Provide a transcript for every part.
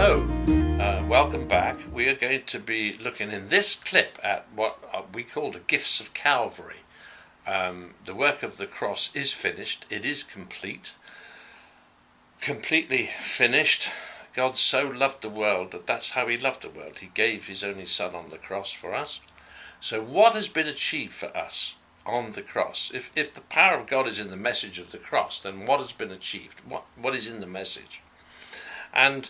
So, welcome back. We are going to be looking in this clip at what we call the Gifts of Calvary. The work of the cross is finished. It is complete. Completely finished. God so loved the world that's how he loved the world. He gave his only son on the cross for us. So what has been achieved for us on the cross? If the power of God is in the message of the cross, then what has been achieved? What is in the message? And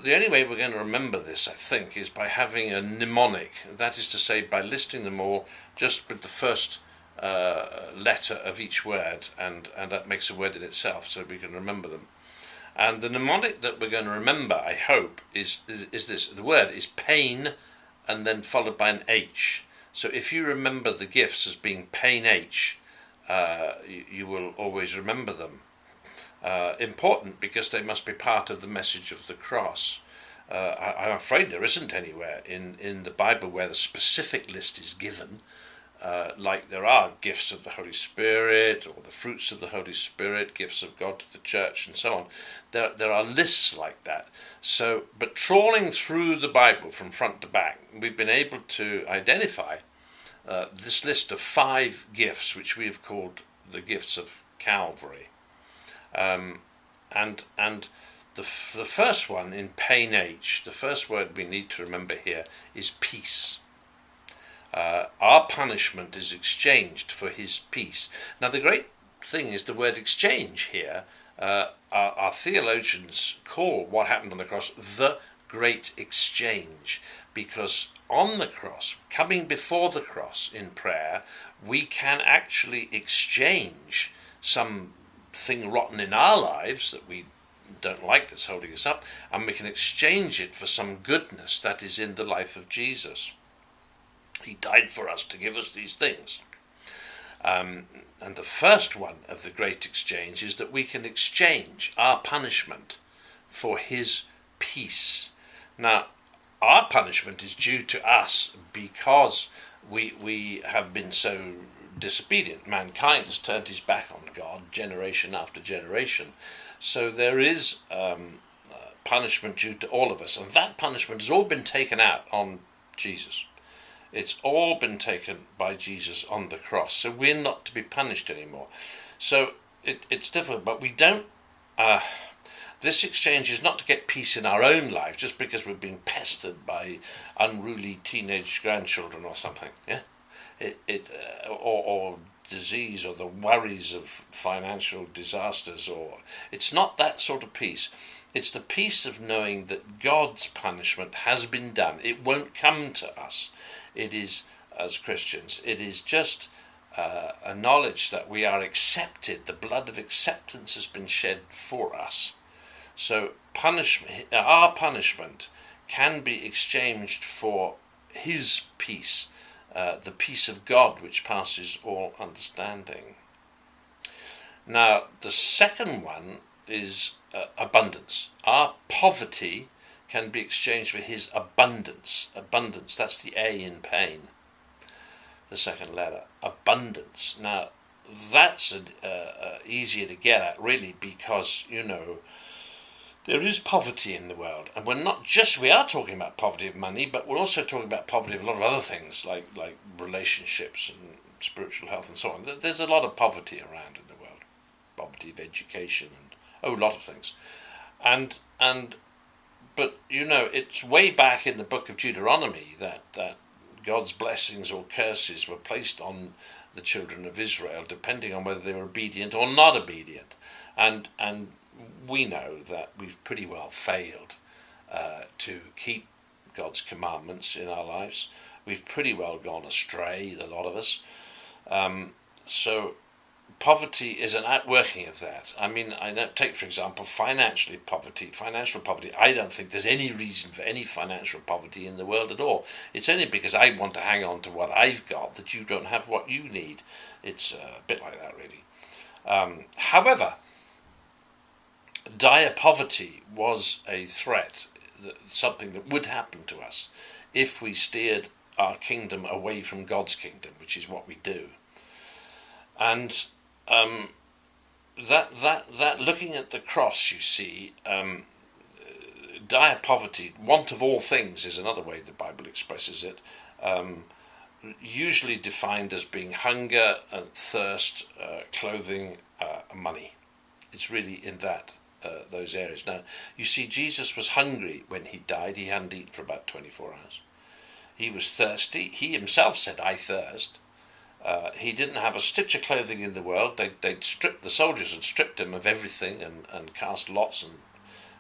the only way we're going to remember this, I think, is by having a mnemonic. That is to say, by listing them all just with the first letter of each word, and that makes a word in itself, so we can remember them. And the mnemonic that we're going to remember, I hope, is this. The word is pain, and then followed by an H. So if you remember the gifts as being pain H, you will always remember them. Important because they must be part of the message of the cross. I'm afraid there isn't anywhere in the Bible where the specific list is given, like there are gifts of the Holy Spirit, or the fruits of the Holy Spirit, gifts of God to the church, and so on. There are lists like that. So, but trawling through the Bible from front to back, we've been able to identify this list of 5 gifts, which we have called the Gifts of Calvary. And the first one in pain H, the first word we need to remember here is peace. Our punishment is exchanged for his peace. Now the great thing is the word exchange here. Our theologians call what happened on the cross the great exchange, because on the cross, coming before the cross in prayer, we can actually exchange something rotten in our lives that we don't like, that's holding us up, and we can exchange it for some goodness that is in the life of Jesus. He died for us to give us these things. And the first one of the great exchange is that we can exchange our punishment for his peace. Now, our punishment is due to us because we have been so disobedient. Mankind has turned his back on God generation after generation. So there is punishment due to all of us. And that punishment has all been taken out on Jesus. It's all been taken by Jesus on the cross. So we're not to be punished anymore. So it's different, but we don't... this exchange is not to get peace in our own lives just because we're being pestered by unruly teenage grandchildren or something. Yeah, or disease, or the worries of financial disasters, or it's not that sort of peace. It's the peace of knowing that God's punishment has been done. It won't come to us. It is, as Christians, it is just a knowledge that we are accepted. The blood of acceptance has been shed for us. So our punishment can be exchanged for his peace, the peace of God which passes all understanding. Now, the second one is abundance. Our poverty can be exchanged for his abundance. Abundance, that's the A in pain, the second letter. Abundance. Now, that's easier to get at, really, because, there is poverty in the world, and we are talking about poverty of money, but we're also talking about poverty of a lot of other things, like relationships and spiritual health and so on. There's a lot of poverty around in the world, poverty of education and a lot of things, but it's way back in the book of Deuteronomy that God's blessings or curses were placed on the children of Israel, depending on whether they were obedient or not obedient, and we know that we've pretty well failed to keep God's commandments in our lives. We've pretty well gone astray, a lot of us. So poverty is an outworking of that. I mean, take, for example, financial poverty. I don't think there's any reason for any financial poverty in the world at all. It's only because I want to hang on to what I've got that you don't have what you need. It's a bit like that, really. However, dire poverty was a threat, something that would happen to us if we steered our kingdom away from God's kingdom, which is what we do. And that looking at the cross, you see, dire poverty, want of all things is another way the Bible expresses it, usually defined as being hunger and thirst, clothing, money. It's really in those areas. Now, you see, Jesus was hungry when he died. He hadn't eaten for about 24 hours. He was thirsty. He himself said, "I thirst." He didn't have a stitch of clothing in the world. The soldiers had stripped him of everything and cast lots and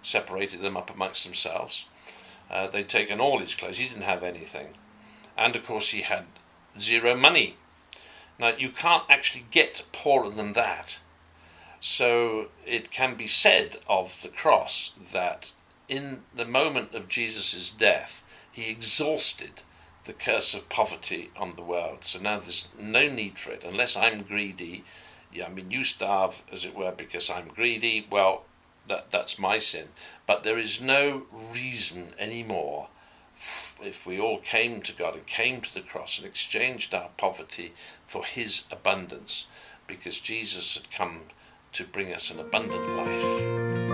separated them up amongst themselves. They'd taken all his clothes. He didn't have anything. And of course he had zero money. Now, you can't actually get poorer than that. So it can be said of the cross that in the moment of Jesus' death, he exhausted the curse of poverty on the world. So now there's no need for it. Unless I'm greedy, you starve, as it were, because I'm greedy, well, that's my sin. But there is no reason anymore, if we all came to God and came to the cross and exchanged our poverty for his abundance, because Jesus had come to bring us an abundant life.